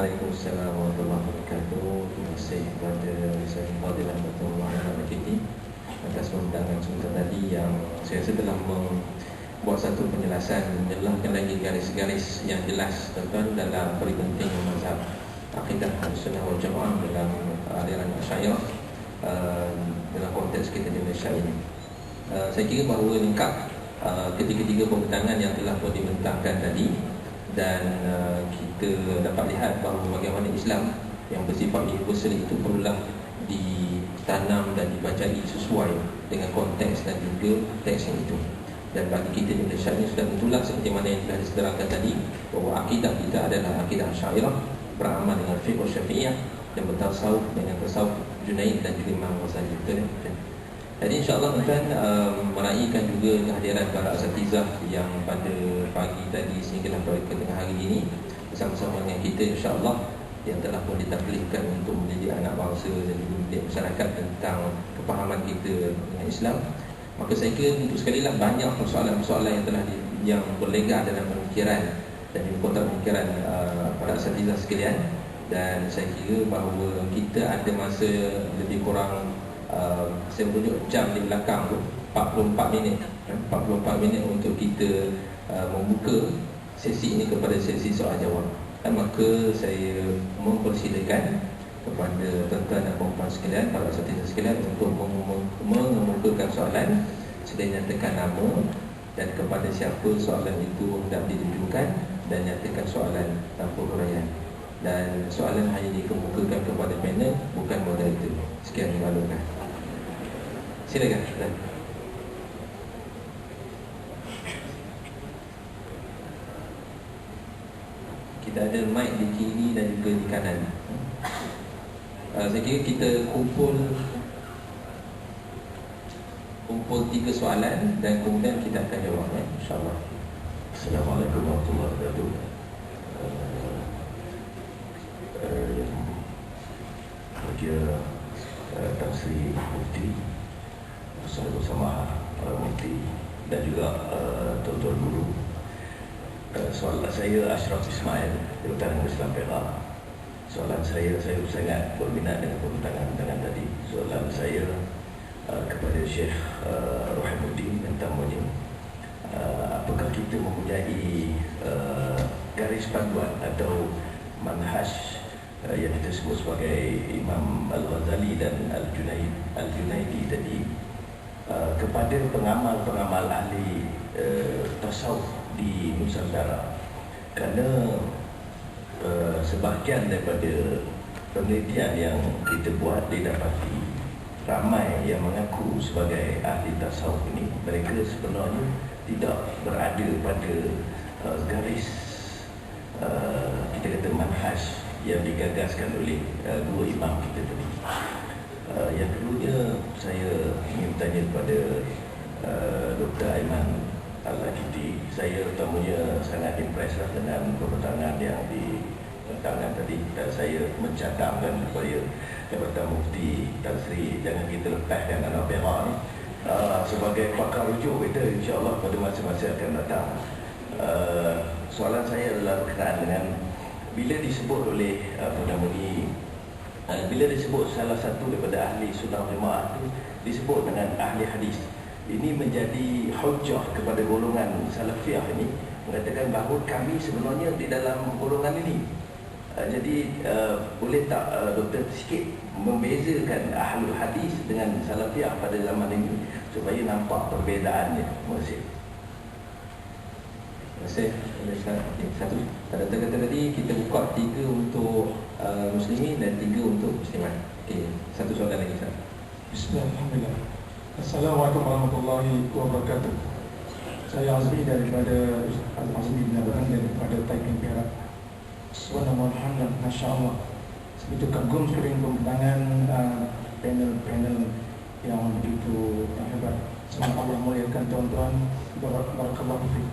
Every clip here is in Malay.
Waalaikumsalam warahmatullahi wabarakatuh. Terima kasih kepada Ustaz Fadilah Dr. Muhammad Makiti atas pembentangan sebentar tadi yang saya rasa telah membuat satu penjelasan, menjelaskan lagi garis-garis yang jelas tentang dalam paling penting mazhab akidah Ahlussunnah wal Jamaah dalam aliran Asy'ariyah dalam konteks kita di Malaysia ini. Saya kira bahawa lengkap ketiga-tiga pembentangan yang telah pun dibentangkan tadi, dan kita dapat lihat bahawa bagaimana Islam yang bersifat universal itu perlulah ditanam dan dibacai sesuai dengan konteks dan juga teks yang itu. Dan bagi kita di Malaysia ini sudah tentulah seperti mana yang telah disederhanakan tadi, bahawa akidah kita adalah akidah Asy'ariyah, beramal dengan fiqh Syafi'iyah dan bertasawuf dengan tasawuf Junaid dan juga Imam Ghazali. Betul ya? Jadi insyaAllah tuan meraihkan juga kehadiran para asatizah yang pada pagi tadi sehinggalah pada tengah hari ini bersama-sama dengan kita insyaAllah, yang telah pun ditaklifkan untuk mendidik anak bangsa dan juga mendidik masyarakat tentang kepahaman kita dengan Islam. Maka saya kira untuk sekali lah banyak persoalan-persoalan yang telah yang berlegah dalam pemikiran dan di kotak pemikiran para asatizah sekalian. Dan saya kira bahawa kita ada masa lebih kurang saya menunjuk jam di belakang tu 44 minit untuk kita membuka sesi ini kepada sesi soal jawab. Dan maka saya mempersilakan kepada tuan-tuan dan puan-puan sekalian, para asatizah sekalian, untuk mengemukakan soalan. Sila nyatakan nama dan kepada siapa soalan itu hendak ditujukan, dan nyatakan soalan tanpa huraian. Dan soalan hanya dikemukakan kepada panel, bukan moderator. Sekian dimaklumkan. Silakan. Kita ada mic di kiri dan juga di kanan. Saya kira kita kumpul 3 soalan dan kemudian kita akan jawab, insyaAllah. Assalamualaikum warahmatullahi wabarakatuh. Raja Tan Sri Mufti bersama para mufti dan juga tuan-tuan guru. Soalan saya Ashraf Ismail, Jabatan Islam Perak. Soalan saya sangat berminat dengan pembentangan tadi. Soalan saya kepada Syekh Rohimuddin dan tamunya, apakah kita mempunyai garis panduan atau manhaj yang kita sebut sebagai Imam Al-Ghazali dan Al-Junaidi tadi kepada pengamal-pengamal ahli tasawuf di Nusantara? Kerana sebahagian daripada penelitian yang kita buat didapati ramai yang mengaku sebagai ahli tasawuf ini, mereka sebenarnya tidak berada pada garis kita kata manhaj yang digagaskan oleh dua imam kita tadi. Yang keduanya, saya ingin bertanya kepada Dr. Aiman Al-Akidi. Saya utamanya sangat impreslah dengan pembentangan yang dibentangkan tadi, dan saya mencadangkan supaya Jabatan Mufti Tan Sri jangan kita lepaskan anak Perak ni sebagai pakar rujuk kita insyaAllah pada masa-masa akan datang. Soalan saya adalah berkenaan dengan bila disebut oleh bila disebut salah satu daripada ahli sunnah jemaah itu disebut dengan ahli hadis, ini menjadi hujjah kepada golongan salafiyah ini, mengatakan bahawa kami sebenarnya di dalam golongan ini. Jadi boleh tak doktor sikit membezakan ahlul hadis dengan salafiyah pada zaman ini supaya nampak perbezaannya? Terima kasih. Terima kasih. Satu, pada kata tadi kita buka 3 untuk muslimin dan 3 untuk muslimat. Okey, satu soalan lagi Ustaz. Bismillahirrahmanirrahim. Assalamualaikum warahmatullahi wabarakatuh. Saya Azmi daripada Azmi bin Abang daripada Taiping Perak. Subhanallah, Masya Allah. Begitu kagum sekali pembentangan panel-panel yang begitu hebat. Semoga Allah muliakan tuan-tuan. Barakallahu fiik.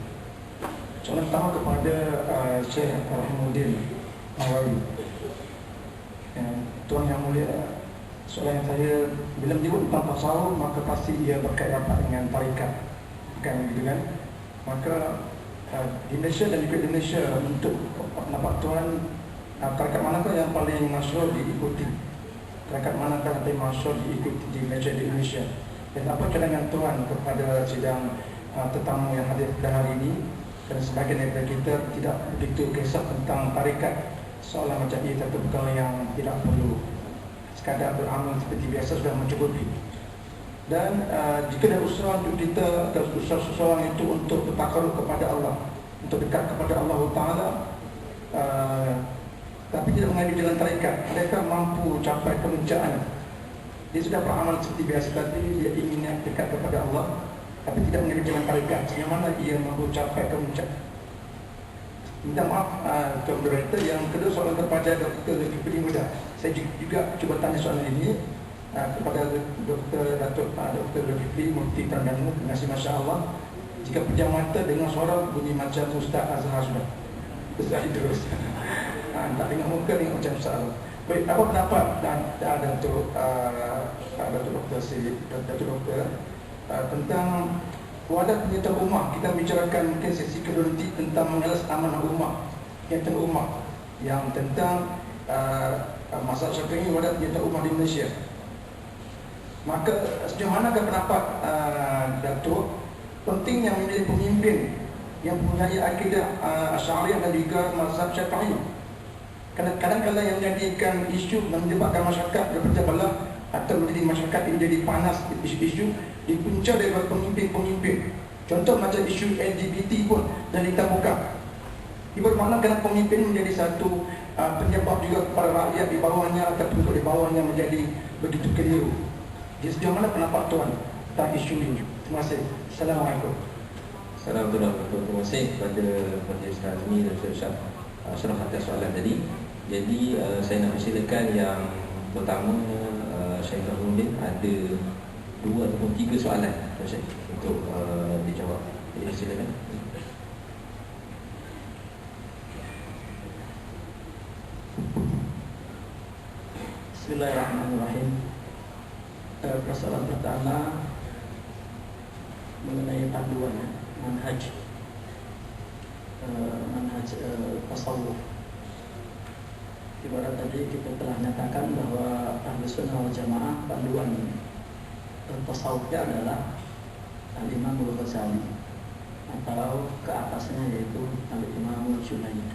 Soalan pertama kepada Syekh Rohimuddin Nawawi. Tuan yang mulia, soalan yang saya, bila menyebut tentang tasawuf maka pasti ia berkait rapat dengan tarikat, bukan begitu kan? Maka di Malaysia dan juga di Indonesia, untuk pendapat tuan tarekat manakah yang paling masyhur diikuti? Tarekat manakah yang paling masyhur diikuti di Malaysia, di Indonesia? Dan apa cadangan Tuan kepada sidang tetamu yang hadir pada hari ini? Dan sebagian daripada kita tidak begitu kisah tentang tarekat, soalan macam ini satu perkara yang tidak perlu, sekadar beramal seperti biasa sudah mencukupi. Dan jika ada usaha untuk kita, ada usaha seseorang itu untuk bertakarub kepada Allah, untuk dekat kepada Allah Ta'ala, tapi tidak mengambil jalan tarekat, mereka mampu capai kemuncaan. Dia sudah beramal seperti biasa, tapi dia ingin dekat kepada Allah, tapi tidak mengambil jalan tarekat. Yang mana ia mampu capai kemuncaan? Minta maaf Tuan Moderator. Yang kedua, soalan kepada Dr. Zulkifli Muda. Saya juga cuba tanya soalan ini kepada Dr. Zulkifli Mufti Terengganu. Terima kasih, Masya Allah. Jika pejam mata dengan suara bunyi macam Ustaz Azhar sudah terus. Tak dengar muka dengan macam Ustaz Azhar. Baik, apa pendapat Dr. Tentang wadah penyertaan ummah? Kita bicarakan mungkin sesi kedua nanti tentang mengalas amanah ummah, penyertaan ummah, yang tentang masalah Syafi'i, wadah penyertaan ummah di Malaysia. Maka sejauh manakah pendapat Datuk pentingnya menjadi pemimpin yang mempunyai akidah Asy'ariyah dan juga mazhab Syafi'i? Kadang-kadang yang menjadikan isu dan menyebabkan masyarakat berpecah belah atau menjadi masyarakat ini jadi panas isu-isu dipunca daripada pemimpin-pemimpin. Contoh macam isu LGBT pun dan ditabukan. Ia bermakna kerana pemimpin menjadi satu penyebab juga kepada rakyat di bawahnya atau penduduk di bawahnya menjadi begitu keliru. Jadi sejauh mana pendapat Tuan tentang isu ini? Terima kasih. Assalamualaikum. Assalamualaikum. Terima kasih kepada Majlis Nazmi dan Syekh Ashraf atas soalan tadi. Jadi saya nak persilakan yang pertama, Syekh Rahmuddin ada 2 ataupun 3 soalan Syekh untuk dijawab. Jadi silakan. Bismillahirrahmanirrahim. Persoalan pertama mengenai panduan manhaj tasawuf. Ibarat tadi kita telah nyatakan bahwa Ahlus Sunnah wal Jamaah panduan tasawufnya adalah Al-Imam Al-Ghazali atau ke atasnya yaitu Al-Imam Al-Junaid.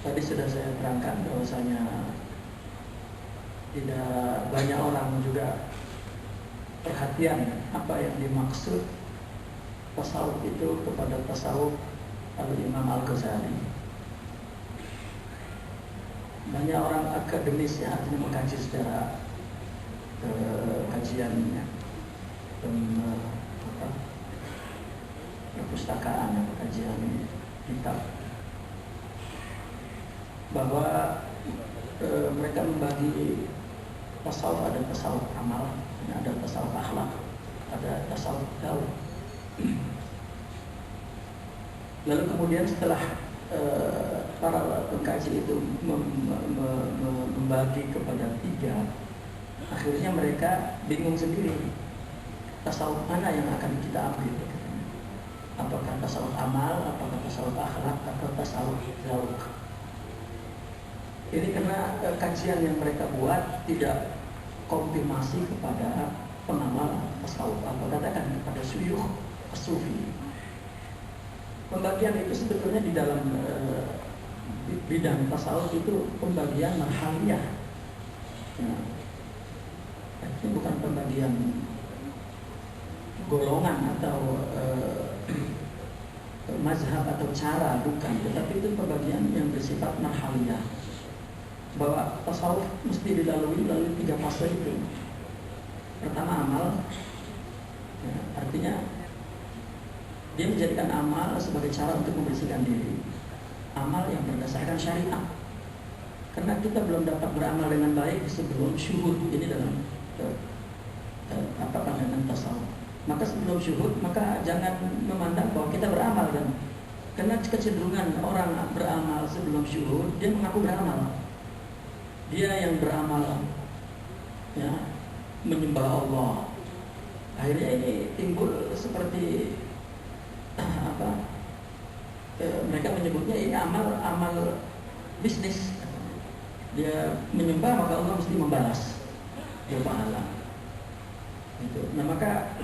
Tadi sudah saya terangkan bahwasanya tidak banyak orang juga perhatian apa yang dimaksud tasawuf itu kepada tasawuf Al-Imam Al-Ghazali. Banyak orang akademis yang artinya mengkaji secara kajiannya dan perpustakaan atau kajian kitab, bahwa mereka membagi tasawuf, ada tasawuf amal, ada tasawuf akhlak, ada tasawuf daud. Lalu kemudian setelah para pengkaji itu membagi kepada 3, akhirnya mereka bingung sendiri tasawuf mana yang akan kita ambil. Apakah tasawuf amal, apakah tasawuf akhlak, atau tasawuf daud. Ini karena kajian yang mereka buat tidak konfirmasi kepada pengamal tasawuf, atau katakan kepada syuyukh sufi. Pembagian itu sebetulnya di dalam bidang tasawuf itu pembagian marhaliyah. Ini bukan pembagian golongan atau mazhab atau cara, bukan, tetapi itu pembagian yang bersifat marhaliyah. Bahwa tasawuf mesti dilalui 3 fase itu. Pertama amal, artinya dia menjadikan amal sebagai cara untuk membersihkan diri. Amal yang berdasarkan syariat. Karena kita belum dapat beramal dengan baik sebelum syuhud. Ini dalam pandangan tasawuf. Maka sebelum syuhud, maka jangan memandang bahwa kita beramal kan. Karena kecenderungan orang beramal sebelum syuhud, dia mengaku beramal. Dia yang beramal, ya, menyembah Allah. Akhirnya ini timbul seperti mereka menyebutnya ini amal bisnis. Dia menyembah maka Allah mesti membalas dia pahala. Gitu. Nah maka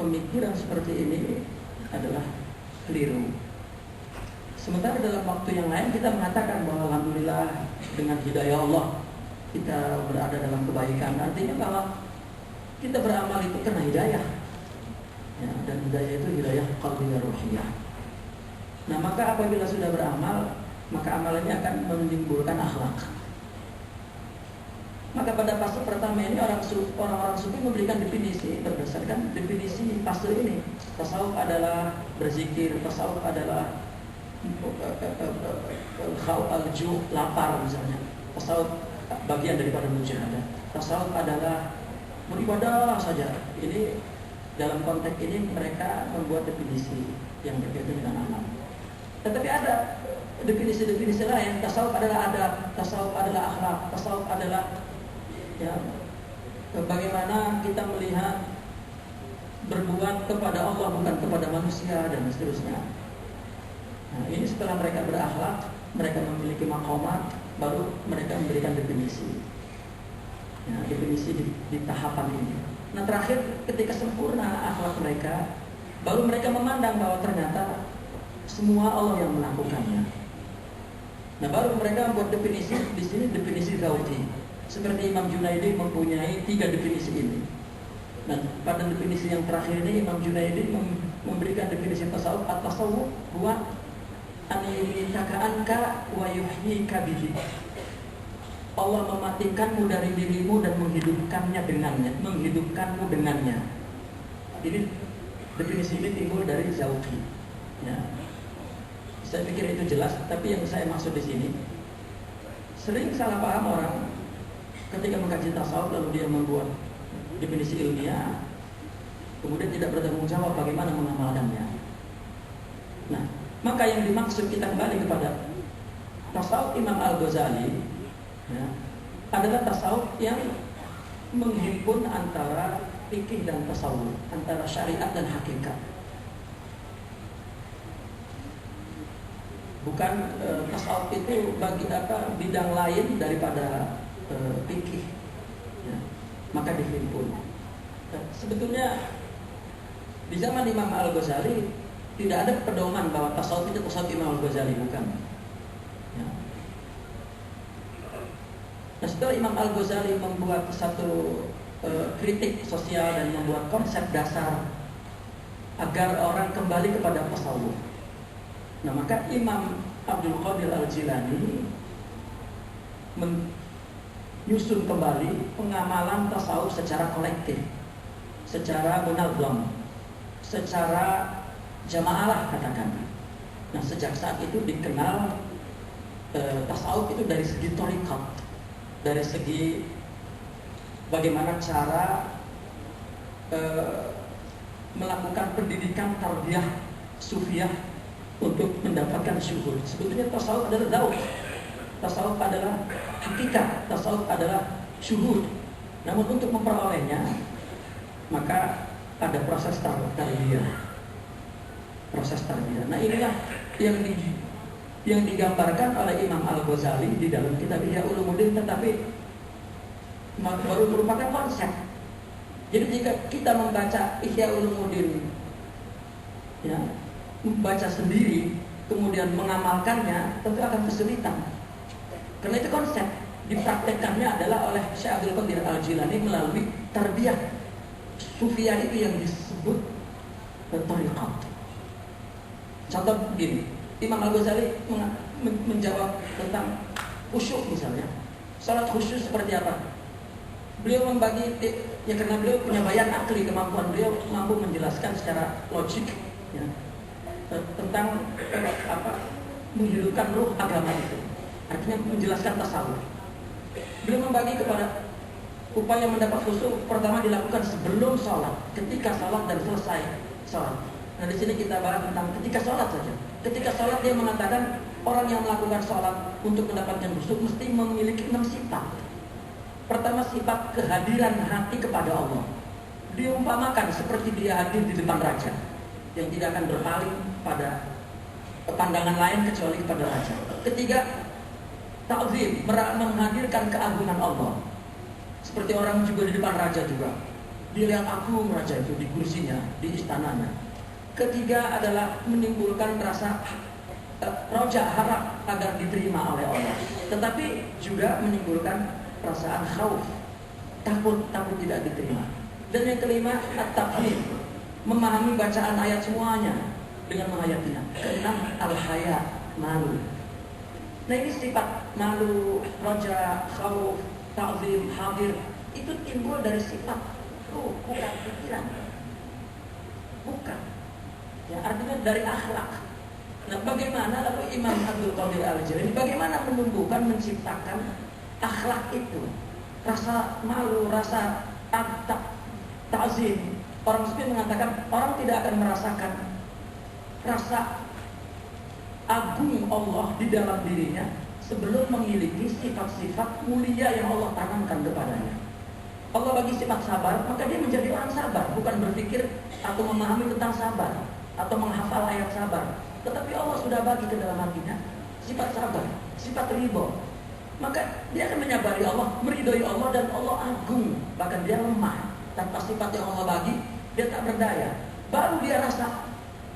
pemikiran seperti ini adalah keliru. Sementara dalam waktu yang lain kita mengatakan bahwa alhamdulillah dengan hidayah Allah kita berada dalam kebaikan. Artinya bahwa kita beramal itu karena hidayah. Ya, dan hidayah itu hidayah qalbiyah ruhiyah. Nah maka apabila sudah beramal, maka amalannya akan menimbulkan akhlak. Maka pada fase pertama ini orang-orang sufi memberikan definisi berdasarkan definisi fase ini. Tasawuf adalah berzikir, tasawuf adalah khauf al-ju', lapar misalnya. Tasawuf bagian daripada mujahadah. Tasawuf adalah beribadah saja. Ini dalam konteks ini mereka membuat definisi yang berbeda dengan amal. Tetapi ada definisi-definisi lain. Tasawuf adalah adab, tasawuf adalah akhlak, tasawuf adalah ya, bagaimana kita melihat berbuat kepada Allah bukan kepada manusia dan seterusnya. Nah, ini setelah mereka berakhlak, mereka memiliki maqamat, baru mereka memberikan definisi. Ya, definisi di tahapan ini. Nah terakhir ketika sempurna akhlak mereka, baru mereka memandang bahwa ternyata semua Allah yang melakukannya. Nah baru mereka membuat definisi di sini, definisi Zawji. Seperti Imam Junaidi mempunyai 3 definisi ini. Dan pada definisi yang terakhir ini Imam Junaidi memberikan definisi tasawuf. At-tasawuf huwa an yataka wa yuhyika bihi. Allah mematikanmu dari dirimu dan menghidupkannya dengannya, menghidupkanmu dengannya. Jadi definisi ini timbul dari Zawji. Ya. Saya pikir itu jelas, tapi yang saya maksud di sini sering salah paham orang. Ketika mengkaji tasawuf lalu dia membuat definisi ilmiah, kemudian tidak bertanggung jawab bagaimana mengamalkannya. Nah, maka yang dimaksud kita kembali kepada tasawuf Imam Al-Ghazali ya, adalah tasawuf yang menghimpun antara fikih dan tasawuf, antara syariat dan hakikat. Bukan tasawuf itu bagi bidang lain daripada fikih, ya, maka dihimpun. Sebetulnya di zaman Imam Al-Ghazali tidak ada pedoman bahwa tasawuf itu tasawuf Imam Al-Ghazali, bukan. Ya. Nah, setelah Imam Al-Ghazali membuat satu kritik sosial dan membuat konsep dasar agar orang kembali kepada tasawuf. Nah, maka Imam Abdul Qadir Al-Jilani menyusun kembali pengamalan tasawuf secara kolektif, secara munazam, secara jamaah lah katakan. Nah, sejak saat itu dikenal tasawuf itu dari segi thariqat, dari segi bagaimana cara melakukan pendidikan tarbiyah sufiyah untuk mendapatkan syuhud. Sebetulnya tasawuf adalah daud, tasawuf adalah hakikat, tasawuf adalah syuhud. Namun untuk memperolehnya maka ada proses tarbiyah, proses tarbiyah. Nah inilah yang digambarkan oleh Imam Al-Ghazali di dalam kitab Ihya Ulumuddin, tetapi baru merupakan konsep. Jadi jika kita membaca Ihya Ulumuddin, ya, membaca sendiri kemudian mengamalkannya tentu akan kesulitan. Karena itu konsep dipraktekkannya adalah oleh Syekh Abdul Qadir Al-Jilani melalui tarbiyah sufiyah itu yang disebut thariqat. Contoh begini, Imam Al-Ghazali menjawab tentang khusyuk misalnya. Salat khusyuk seperti apa? Beliau membagi, ya karena beliau punya bayan akli, kemampuan beliau mampu menjelaskan secara logik ya, tentang menghidupkan ruh agama itu. Artinya menjelaskan tasawuf. Beliau membagi kepada upaya mendapat khusyuk pertama dilakukan sebelum sholat, ketika sholat dan selesai sholat. Nah di sini kita bahas tentang ketika sholat saja. Ketika sholat dia mengatakan orang yang melakukan sholat untuk mendapatkan khusyuk mesti memiliki 6 sifat. Pertama, sifat kehadiran hati kepada Allah. diumpamakan seperti dia hadir di depan raja yang tidak akan berpaling pada pandangan lain kecuali kepada raja. Ketiga, ta'zim, menghadirkan keagungan Allah. Seperti orang juga di depan raja juga. Dia lihat agung raja itu di kursinya, di istananya. Ketiga adalah menimbulkan rasa roja, harap agar diterima oleh Allah. Tetapi juga menimbulkan perasaan khauf, takut tidak diterima. Dan yang kelima, at-tafhim, memahami bacaan ayat semuanya dengan menghayatinya. Keenam, al-haya, malu. Nah ini sifat malu, roja, khauf, ta'zim, hadir, itu timbul dari sifat ruh, bukan pikiran. Bukan. Ya, artinya dari akhlak. Nah bagaimana lalu Imam Abdul Qadir Al-Jilani bagaimana menumbuhkan, menciptakan akhlak itu, rasa malu, rasa ta'zim. Orang Sufi mengatakan orang tidak akan merasakan rasa agung Allah di dalam dirinya sebelum memiliki sifat-sifat mulia yang Allah tanamkan kepadanya. Allah bagi sifat sabar, maka dia menjadi orang sabar, bukan berpikir atau memahami tentang sabar atau menghafal ayat sabar. Tetapi Allah sudah bagi ke dalam hatinya sifat sabar, sifat ridho. Maka dia akan menyabari Allah, meridhoi Allah, dan Allah agung. Bahkan dia lemah. Tanpa sifat yang Allah bagi, dia tak berdaya. Baru dia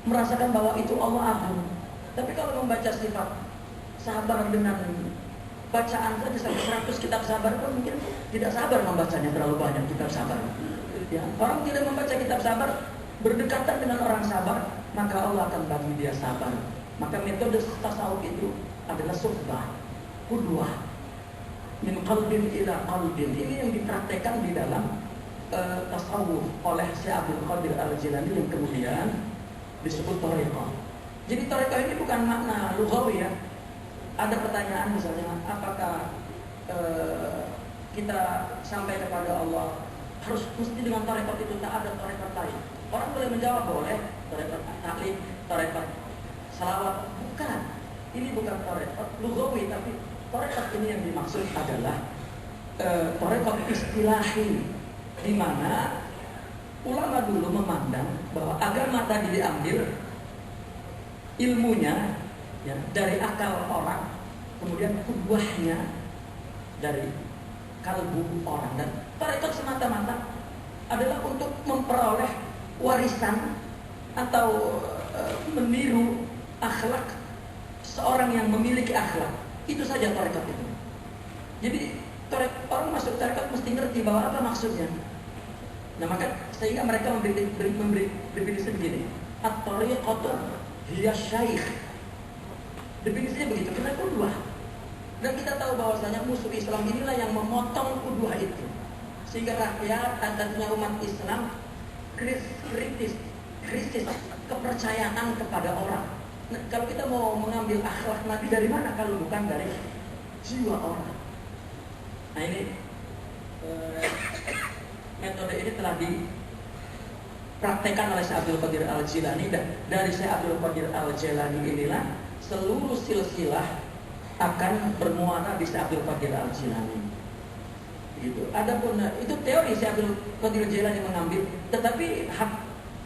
merasakan bahwa itu Allah agung. Tapi kalau membaca sifat sabar dengan bacaan saja sampai 100 kitab sabar pun mungkin tidak sabar membacanya, terlalu banyak kitab sabar. Ya, orang tidak membaca kitab sabar berdekatan dengan orang sabar, maka Allah akan bagi dia sabar. Maka metode tasawuf itu adalah suhbah, qudwah, min qalbin ila qalbin. Ini yang dipraktekkan di dalam tasawuf oleh Syekh Abdul Qadir Al-Jilani yang kemudian disebut thariqah. Jadi thariqah ini bukan makna lughawi ya. Ada pertanyaan misalnya, apakah kita sampai kepada Allah harus mesti dengan thariqah itu, tak ada thariqah lain? Orang boleh menjawab, boleh, thariqah taklim, thariqah salawat. Bukan, ini bukan thariqah lughawi, tapi thariqah ini yang dimaksud adalah thariqah istilahi, di mana ulama dulu memandang bahwa agama tadi diambil ilmunya ya, dari akal orang, kemudian kubuahnya dari kalbu orang. Dan tarekat semata-mata adalah untuk memperoleh warisan atau meniru akhlak seorang yang memiliki akhlak. Itu saja tarekat itu. Jadi orang masuk tarekat mesti ngerti bahwa apa maksudnya. Nah maka sehingga mereka memberi definisi begini, at-tariqatu hiya syaikh. Definisinya begitu, karena qudwah. Dan kita tahu bahwasanya musuh Islam inilah yang memotong qudwah itu. Sehingga rakyat, artinya umat Islam kritis kepercayaan kepada orang. Nah, kalau kita mau mengambil akhlak Nabi dari mana kalau bukan dari jiwa orang? Nah ini metode ini telah dipraktekkan oleh Syekh Abdul Qadir Al-Jilani, dan dari Syekh Abdul Qadir Al-Jilani inilah seluruh silsilah akan bermuara di Syekh Abdul Qadir Al-Jilani. Gitu. Adapun itu teori Syekh Abdul Qadir Al-Jilani mengambil, tetapi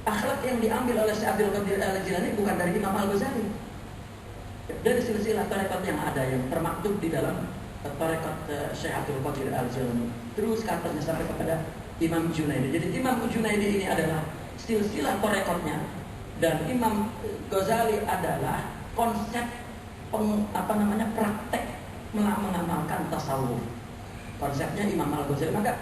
akhlak yang diambil oleh Syekh Abdul Qadir Al-Jilani bukan dari Imam Al-Ghazali. Dari silsilah tarekat yang ada yang termaktub di dalam tarekat Syekh Abdul Qadir Al-Jilani. Terus katanya sampai kepada Imam Junaidi. Jadi Imam Junaidi ini adalah silsilah tarekatnya, dan Imam Ghazali adalah konsep praktek mengamalkan tasawuf. Konsepnya Imam Al-Ghazali. Maka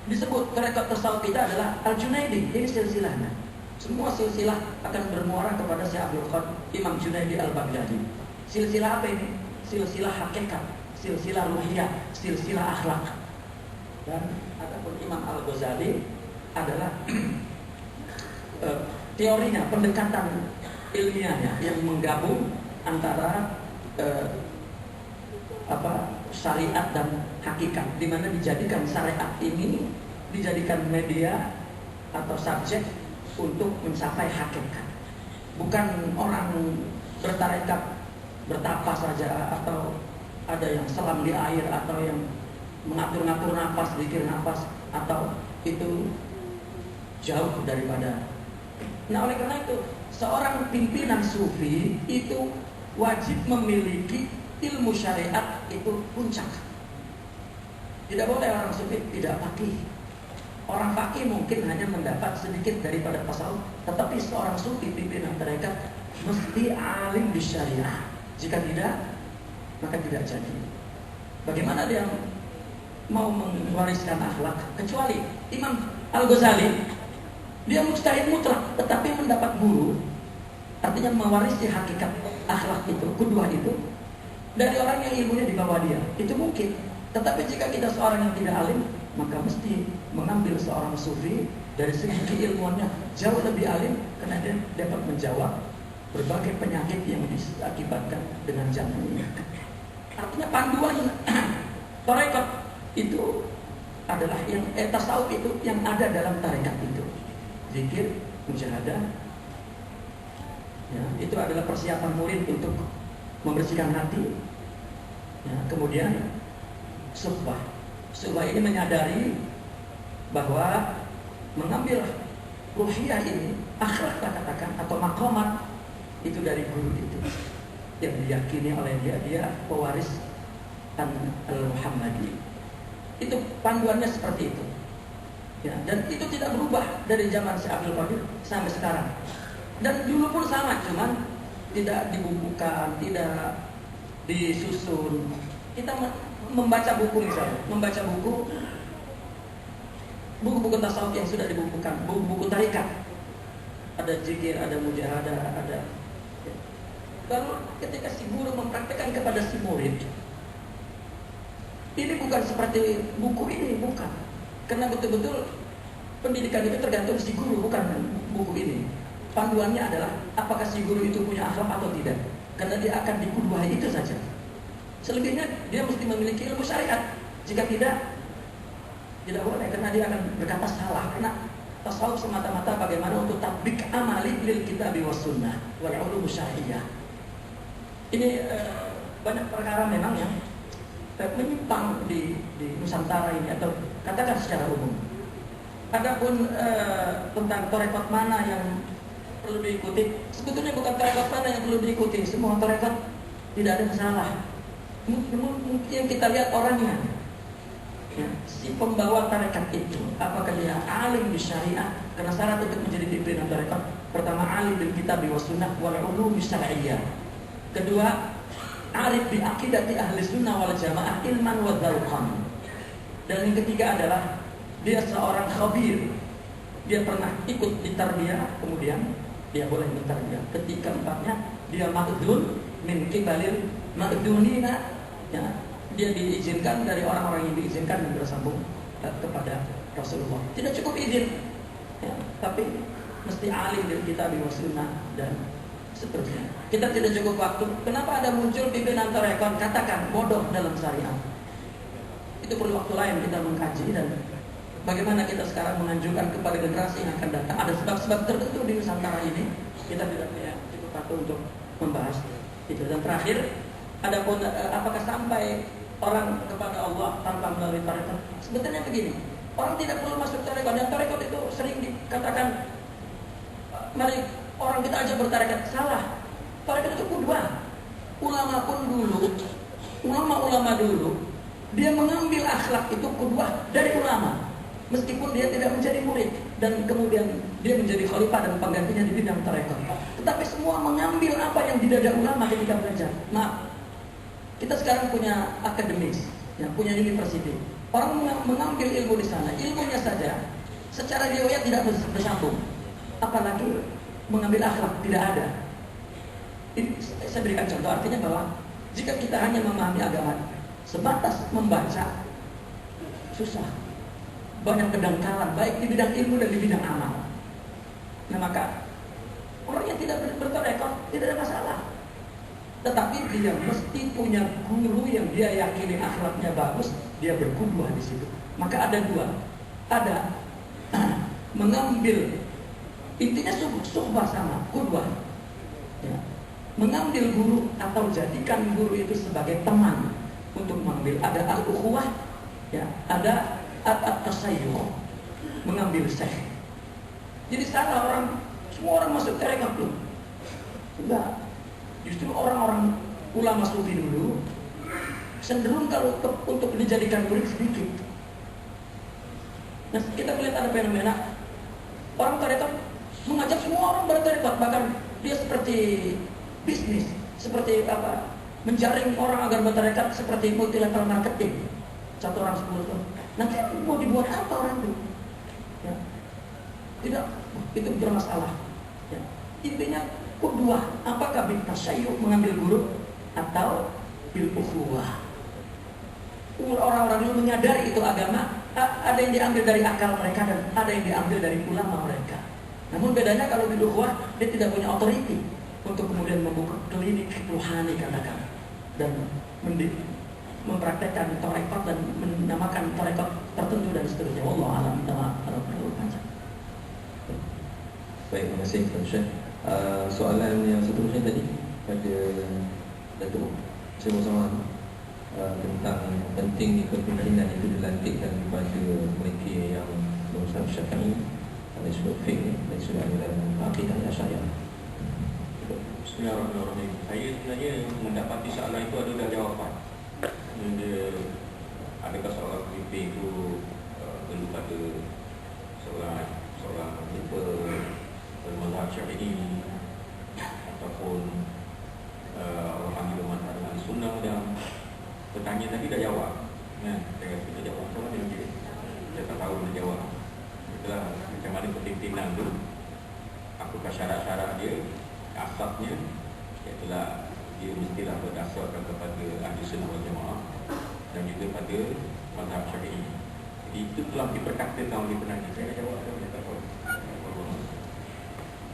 disebut tarekat tasawuf kita adalah Al-Junaidi. Ini silsilahnya. Semua silsilah akan bermuara kepada Syekh Abdul Qadir Imam Junaidi Al-Baghdadi. Silsilah apa ini? Silsilah hakikat, silsilah ruhiyah, silsilah akhlak. Dan adapun Imam Al-Ghazali adalah teorinya, pendekatan ilmiahnya yang menggabung antara syariat dan hakikat, di mana dijadikan syariat ini dijadikan media atau subjek untuk mencapai hakikat. Bukan orang bertarekat bertapa saja, atau ada yang selam di air, atau yang mengatur-ngatur napas, zikir napas, atau itu jauh daripada. Nah, oleh karena itu seorang pimpinan sufi itu wajib memiliki ilmu syariat itu puncak. Tidak boleh orang sufi tidak faqih. Orang faqih mungkin hanya mendapat sedikit daripada tasawuf, tetapi seorang sufi pimpinan tarekat mesti alim di syariah. Jika tidak, maka tidak jadi. Bagaimana dia mau mewariskan akhlak? Kecuali Imam Al-Ghazali, dia mujtahid mutlak, tetapi mendapat guru, artinya mewarisi hakikat akhlak itu, qudwah itu, dari orang yang ilmunya di bawah dia. Itu mungkin. Tetapi jika kita seorang yang tidak alim, maka mesti mengambil seorang sufi dari segi keilmuannya jauh lebih alim, karena dia dapat menjawab berbagai penyakit yang diakibatkan dengan zaman ini. Artinya panduan tarekat itu adalah yang tasawuf itu yang ada dalam tarekat itu. Zikir, mujahadah, ya, itu adalah persiapan murid untuk membersihkan hati. Ya, kemudian suhbah. Suhbah ini menyadari bahwa mengambil ruhiyah ini, akhlak kita katakan, atau maqamat itu dari guru itu yang diyakini oleh dia pewaris Al-Muhammadi. Itu panduannya seperti itu. Ya, dan itu tidak berubah dari zaman Syekh Abdul Qadir sampai sekarang. Dan dulu pun sama, cuman tidak dibukukan, tidak disusun. Kita membaca buku misalnya, membaca buku-buku tasawuf yang sudah dibukukan, buku-buku tarikat. Ada zikir, ada mujahadah, ada. Lalu ketika si guru mempraktekkan kepada si murid, ini bukan seperti buku ini, bukan. Karena betul-betul pendidikan itu tergantung si guru, bukan buku ini. Panduannya adalah apakah si guru itu punya akhlak atau tidak. Karena dia akan dikuduahi itu saja. Selebihnya dia mesti memiliki ilmu syariat. Jika tidak boleh, karena dia akan berkata salah. Karena tasawuf semata-mata bagaimana untuk tatbik amali lil kitabi was sunnah wal ulum syar'iyyah. Ini banyak perkara memang yang menyimpang di Nusantara ini, atau katakan secara umum. Adapun tentang tarekat mana yang perlu diikuti, sebetulnya bukan tarekat mana yang perlu diikuti. Semua tarekat tidak ada masalah. Mungkin kita lihat orangnya, ya, si pembawa tarekat itu, apakah dia alim di syariah? Karena syarat untuk menjadi pimpinan tarekat, pertama alim bil kitab wa sunnah wal ulum syar'iyyah. Kedua, arif bi aqidati ahli sunnah wal jamaah ilman wa dzauqan. Dan yang ketiga adalah dia seorang khabir. Dia pernah ikut di tarbiyah, kemudian dia boleh bertarbiyah. Ketiga empatnya, dia ma'dun min kibalil ma'dunina. Ya, dia diizinkan dari orang-orang yang diizinkan dan bersambung kepada Rasulullah. Tidak cukup izin, ya, tapi mesti alim dari kitab wa sunnah dan seterusnya. Kita tidak cukup waktu. Kenapa ada muncul pimpinan tarekat katakan bodoh dalam syariat? Itu perlu waktu lain kita mengkaji, dan bagaimana kita sekarang menganjurkan kepada generasi yang akan datang. Ada sebab-sebab tertentu di Nusantara ini. Kita tidak punya cukup waktu untuk membahas itu. Dan terakhir, adapun apakah sampai orang kepada Allah tanpa melalui tarekat? Sebetulnya begini, orang tidak perlu masuk tarekat, dan tarekat itu sering dikatakan mari orang kita aja bertarekat. Salah. Tarekat itu qudwah. Ulama dulu dia mengambil akhlak itu qudwah dari ulama, meskipun dia tidak menjadi murid, dan kemudian dia menjadi khalifah dan penggantinya di bidang tarekat. Tetapi semua mengambil apa yang di dada ulama ketika belajar. Maaf, kita sekarang punya akademis, ya, punya university. Orang mengambil ilmu di sana, ilmunya saja secara riwayat tidak bersambung, apalagi mengambil akhlak, tidak ada. Ini saya berikan contoh, artinya bahwa jika kita hanya memahami agama sebatas membaca, susah. Banyak kedangkalan, baik di bidang ilmu dan di bidang amal. Nah, maka orang yang tidak bertarekat tidak ada masalah. Tetapi dia mesti punya guru yang dia yakini akhlaknya bagus, dia berqudwah di situ. Maka ada dua, ada mengambil, intinya suhbah sama qudwah, ya. Mengambil guru atau jadikan guru itu sebagai teman untuk mengambil. Ada al-ukhuwah, ya, ada at-tasayyuh, mengambil syekh. Jadi salah orang, semua orang masuk tarekat loh. Enggak. Justru orang-orang ulama sufi dulu cenderung kalau untuk dijadikan murid sedikit. Nah, kita melihat ada fenomena orang tarekat mengajak semua orang bertarekat, bahkan dia seperti bisnis, seperti apa? Menjaring orang agar bertarekat seperti multi level marketing. Satu orang 10 tahun. Nanti mau dibuat apa orang itu? Ya. Tidak, itu bermasalah. Ya. Intinya kedua, apakah bil tasyayyu mengambil guru atau bil ukhuwah? Orang-orang dulu menyadari itu agama, ada yang diambil dari akal mereka dan ada yang diambil dari ulama mereka. Namun bedanya kalau bil ukhuwah, dia tidak punya otoriti untuk kemudian membuka klinik ruhani katakan dan mempraktekkan tarekat dan menamakan tarekat tertentu dan seterusnya. Wallahu a'lam kalau perlu panjang. Baik, terima kasih Tuan Syekh. Soalan yang seterusnya tadi pada Datuk Syekh Osman tentang penting kepimpinan itu dilantikkan kepada mereka yang berusaha Syafi'i dan sudut fiqh dan sudut aliran akidah Asy'ariyah. Bismillahirrahmanirrahim. Saya sebenarnya mendapati soalan itu ada dah jawapan. Dia, adakah seorang pemimpin itu perlu pada seorang tipe mazhab Syafi'i ataupun orang panggil mazhab Ahlussunnah? Dan pertanyaan tadi dah jawab. Saya rasa kita jawab macam mana dia? Saya tak tahu dia jawab. Itulah macam mana kepimpinan tu. Apakah syarat-syarat dia? Asasnya ialah dia mestilah berdasarkan kepada Ahlussunnah wal Jamaah dan juga pada mazhab Syafi'i. Jadi itu telah diperkatakan oleh penanya. Saya nak jawab saya tak tahu.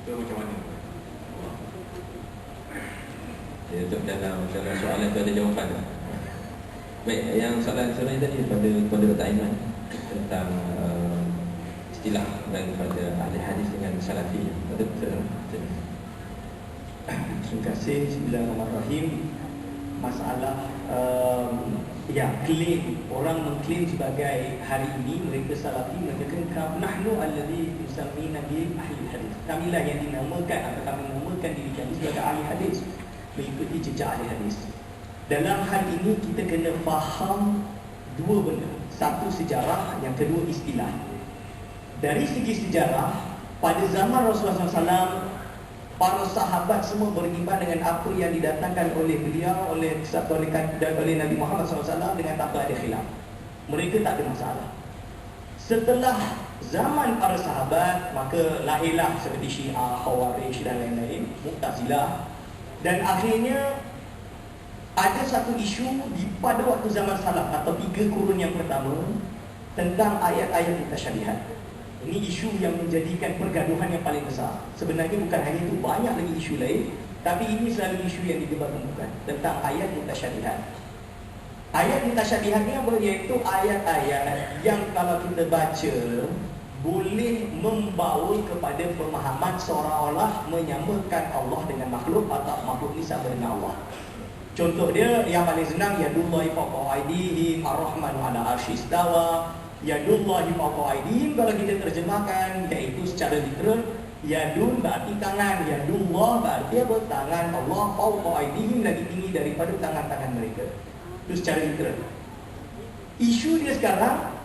Itu macam mana? Jadi untuk dalam soalan itu ada jawapan. Baik, yang soalan tadi pada Dr. Aiman tentang istilah daripada ahli hadis dengan salafi. Betul. Terima kasih. Bismillahirrahmanirrahim. Masalah klaim, orang mengklaim sebagai hari ini mereka salafi, mereka kata nahnu alladhi yusammina bi ahli hadis. Kamilah yang dinamakan atau kami menamakan diri kami sebagai ahli hadis, mengikuti jejak ahli hadis. Dalam hal ini kita kena faham dua benda. Satu sejarah, yang kedua istilah. Dari segi sejarah, pada zaman Rasulullah SAW, para sahabat semua beriman dengan apa yang didatangkan oleh beliau, oleh Nabi Muhammad SAW dengan tanpa ada khilaf. Mereka tak ada masalah. Setelah zaman para sahabat, maka lahirlah seperti Syiah, Khawarij dan lain-lain, Mu'tazilah. Dan akhirnya ada satu isu pada waktu zaman salaf atau 3 kurun yang pertama tentang ayat-ayat mutasyabihat. Ini isu yang menjadikan pergaduhan yang paling besar. Sebenarnya bukan hanya itu, banyak lagi isu lain, tapi ini selalu isu yang didebat-debatkan tentang ayat mutasyabihat. Ayat mutasyabihat ni apa? Iaitu ayat-ayat yang kalau kita baca boleh membawa kepada pemahaman seolah-olah menyamakan Allah dengan makhluk atau makhluk ini sama dengan Allah. Contoh dia yang paling senang, yadullahi fawqa aydihim ar-rahmanu 'ala arsy istawa. Yadullahi fawqa aydihim kalau kita terjemahkan iaitu secara literal, yadun berarti tangan, yadullah berarti apa? Tangan Allah, fawqa aydihim lagi tinggi daripada tangan-tangan mereka. Itu secara literal. Isu dia sekarang,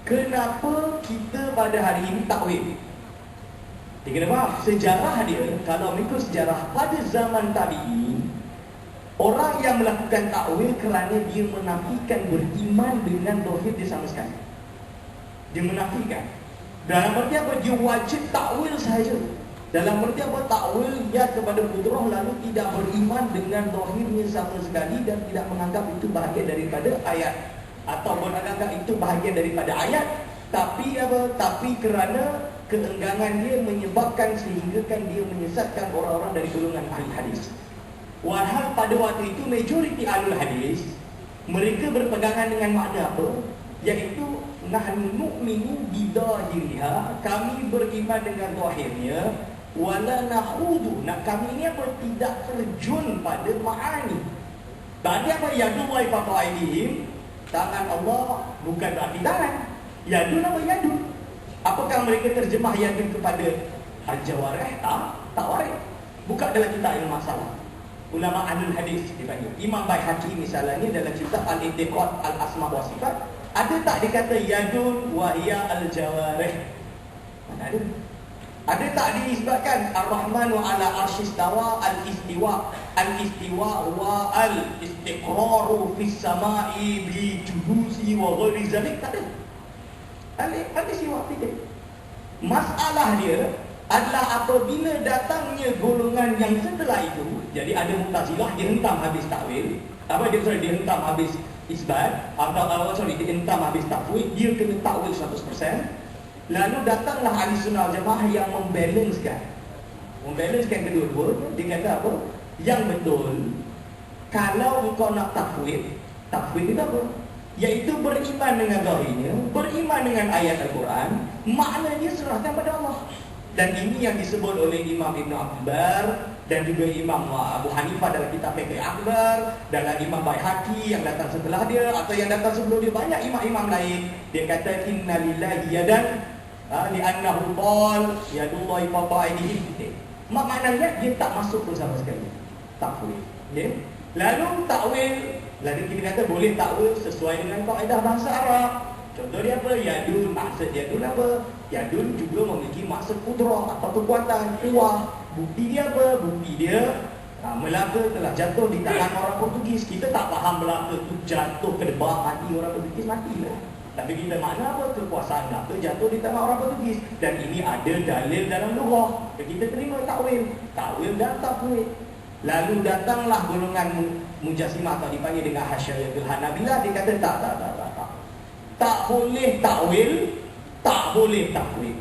kenapa kita pada hari ini takwil? Dia kena faham, sejarah dia, kalau mengikut sejarah pada zaman tabi'in, orang yang melakukan takwil kerana dia menafikan beriman dengan tauhid dia sama sekali. Dia menafikan. Dalam arti apa? Dia wajib takwil sahaja. Dalam arti apa? Takwil dia kepada kudrah lalu tidak beriman dengan tauhidnya sama sekali dan tidak menganggap itu bahagian daripada ayat, atau menganggap itu bahagian daripada ayat, tapi apa? Tapi kerana keenggangan dia menyebabkan sehinggakan dia menyesatkan orang-orang dari golongan ahli hadis. Walhal pada waktu itu majoriti ahlul hadis mereka berpegangan dengan makna apa? Iaitu nahnu nu'minu bidahiriha, kami beriman dengan zahirnya, wala nahudu, nak kami ini apa? Tidak terjun pada ma'ani. Berarti apa? Yadullahi fawqa aydihim, tangan Allah bukan berarti tangan. Yadun apa? Yadun. Apakah mereka terjemah yadun kepada al-jawarih? Tak waris. Buka dalam kitab ilmu masalah. Ulama ahlul hadis dipanggil. Imam Baihaqi misalnya dalam kitab Al-I'tiqad Al-Asma wa Sifat, ada tak dikata yadun wa hiya al-jawarih? Mana ada? Ada tak diisbatkan Ar-Rahmanu ala arsyistawa al-istiwa? Al-istiwa wa al-istiqraru fis sama'i bi juhusi wa ghairi zalik? Tak ada. Al-istiwa tidak. Masalah dia adalah apabila datangnya golongan yang setelah itu. Jadi ada Mu'tazilah, dia hentam habis takwil. Dia hentam habis isbat, atau dia hentam habis takwil, dia kena takwil 100%. Lalu datanglah ahli sunnah jamaah yang membalancekan kedua-dua. Dia kata apa? Yang betul, kalau engkau nak takwil itu apa? Iaitu beriman dengan zahirnya, beriman dengan ayat Al-Quran, maknanya serahkan pada Allah. Dan ini yang disebut oleh Imam Ibn Akbar dan juga Imam Abu Hanifah dalam kitab Fiqh Akbar, dalam Imam Baihaqi yang datang setelah dia atau yang datang sebelum dia, banyak imam-imam lain. Dia kata inna lillahi yadan li'annahu qal yadullahi fawqa aydihim. Maknanya dia tak masuk pun sama sekali takwil. Okay? Lalu takwil, lalu kita kata boleh takwil sesuai dengan kaedah bahasa Arab. Contoh dia apa? Yadun, maksud yadun apa? Yadun juga memiliki maksud kudrah atau kekuatan, kuah. Bukti dia apa? Bukti dia Melaka telah jatuh di tangan orang Portugis. Kita tak faham Melaka tu jatuh ke depan, mati orang Portugis, matilah. Tapi kita makna apa? Kekuasaan Melaka jatuh di tangan orang Portugis. Dan ini ada dalil dalam lughah. Kita terima takwil dan takwil. Lalu datanglah golongan Mujassimah atau dipanggil dengan Hasyayatul Hanabilah. Dia kata tak boleh takwil, tak boleh takwil.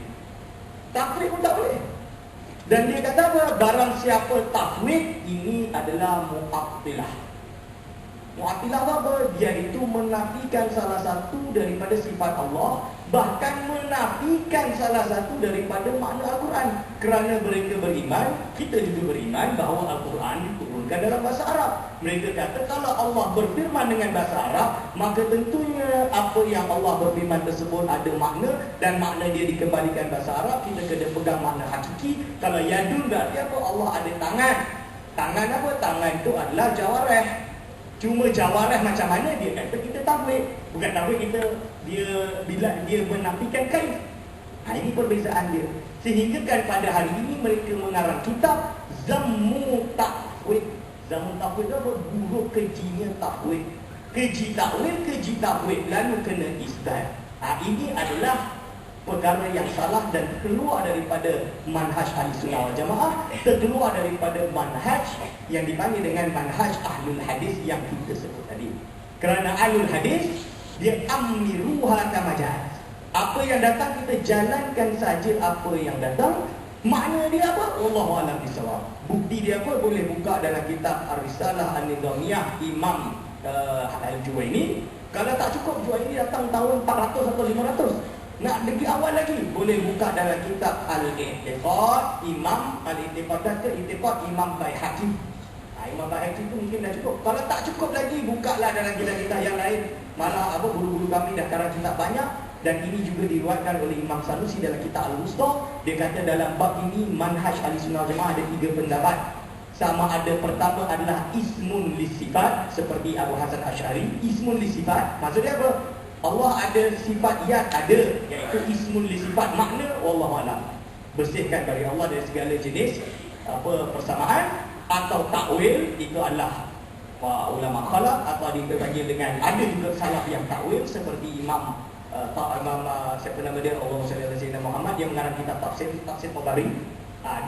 Takwil pun tak boleh. Dan dia kata apa? Barang siapa takwil, ini adalah mu'attilah. Mu'attilah apa? Dia itu menafikan salah satu daripada sifat Allah, bahkan menafikan salah satu daripada makna Al-Quran. Kerana mereka beriman, kita juga beriman bahawa Al-Quran diturunkan dalam bahasa Arab. Mereka kata kalau Allah berfirman dengan bahasa Arab, maka tentunya apa yang Allah berfirman tersebut ada makna, dan makna dia dikembalikan bahasa Arab. Kita kena pegang makna hakiki. Kalau yadun berarti apa? Allah ada tangan. Tangan apa? Tangan itu adalah jawarih. Cuma jawarih macam mana dia kata kita takwil. Bukan takwil kita bila dia menafikan kaif. Ini perbezaan dia. Sehingga kan pada hari ini mereka mengarang kitab Zammu Takwil. Zammu Takwil itu apa? Buruk kejinya takwil. Keji takwil lalu kena isbat. Ini adalah perkara yang salah dan keluar daripada manhaj Ahlussunnah wal Jamaah, terkeluar daripada manhaj yang dipanggil dengan manhaj Ahlul Hadis yang kita sebut tadi. Kerana Ahlul Hadis dia amiruha kama ja'at. Apa yang datang kita jalankan saja apa yang datang. Makna dia apa? Wallahu a'lam bishawab. Bukti dia apa? Boleh buka dalam kitab Ar-Risalah An-Nizamiyah Imam Al-Juwaini. Kalau tak cukup, Juwaini datang tahun 400 atau 500. Nak lebih awal lagi, boleh buka dalam kitab Al-I'tiqad Imam Al-I'tiqad ke I'tiqad Imam Baihaqi. Imam Baihaqi itu mungkin dah cukup. Kalau tak cukup lagi, bukalah dalam kitab-kitab yang lain. Malah guru-guru kami dah karang kitab banyak. Dan ini juga diriwayatkan oleh Imam Sanusi dalam kitab Al-Wusta. Dia kata dalam bab ini manhaj Ahlussunnah wal Jamaah ada 3 pendapat. Sama ada pertama adalah ismun lisifat, seperti Abu Hasan Asy'ari. Ismun lisifat maksudnya apa? Allah ada sifat yad, ada, iaitu ismun lisifat. Makna wallahu a'lam, bersihkan dari Allah dari segala jenis persamaan. Atau takwil, itu adalah ulama khalaf, atau dipanggil dengan, ada juga salaf yang takwil seperti Imam siapa nama dia, Allahumma shalli ala sayyidina Muhammad, yang mengarang kitab tafsir Tabari.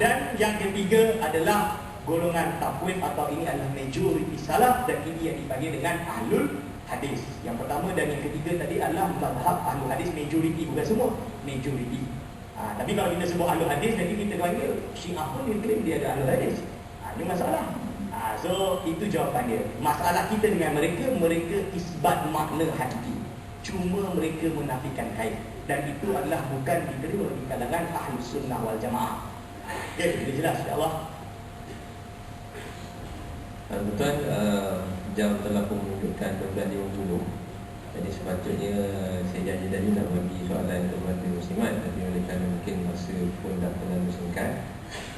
Dan yang ketiga adalah golongan takwil, atau ini adalah majoriti salaf, dan ini yang dipanggil dengan ahlul hadis. Yang pertama dan yang ketiga tadi adalah mazhab ahlul hadis, majoriti, bukan semua, majoriti. Tapi kalau kita sebut ahlul hadis, nanti kita panggil Syiah pun dia claim dia ada ahlul hadis. Ini masalah. So itu jawapan dia. Masalah kita dengan mereka isbat makna hakiki, cuma mereka menafikan kaif, dan itu adalah bukan diterima di kalangan Ahlussunnah wal Jamaah. Okay, jadi jelas insya-Allah. Tuan, jam telah pun menunjukkan 12.50. Jadi sepatutnya saya janji tadi nak bagi soalan kepada muslimat, tapi oleh kerana mungkin masa pun dah terlalu singkat,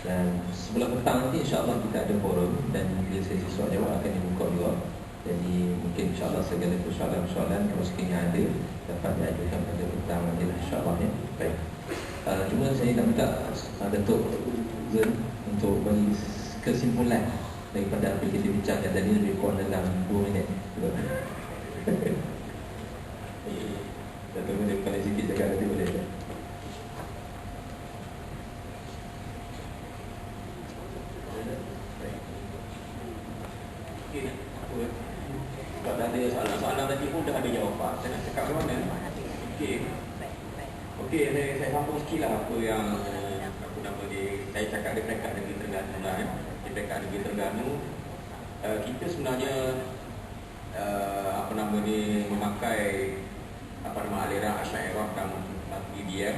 dan sebelah petang nanti insyaAllah kita ada forum dan bila sesi soal jawab akan dibuka juga. Jadi mungkin insyaAllah segala persoalan-persoalan kalau sekiranya ada dapat diajukan pada petang nanti lah insyaAllah ya. Baik. Cuma saya nak minta Datuk Zul untuk bagi kesimpulan daripada apa kita bincangkan tadi lebih kurang dalam 2 minit. Datuk boleh paling sikit cakap nanti boleh. Okey, apa? Sebab dah ada soalan-soalan tadi pun dah ada jawapan. Saya nak cakap ke mana? Okey. Okey, saya sambung sikit lah apa yang apa nama dia, saya cakap di Peringkat Negeri Terengganu lah Di Peringkat Negeri Terengganu kita sebenarnya apa nama ni memakai apa nama aliran Asy'ariyah dan Maturidiyah.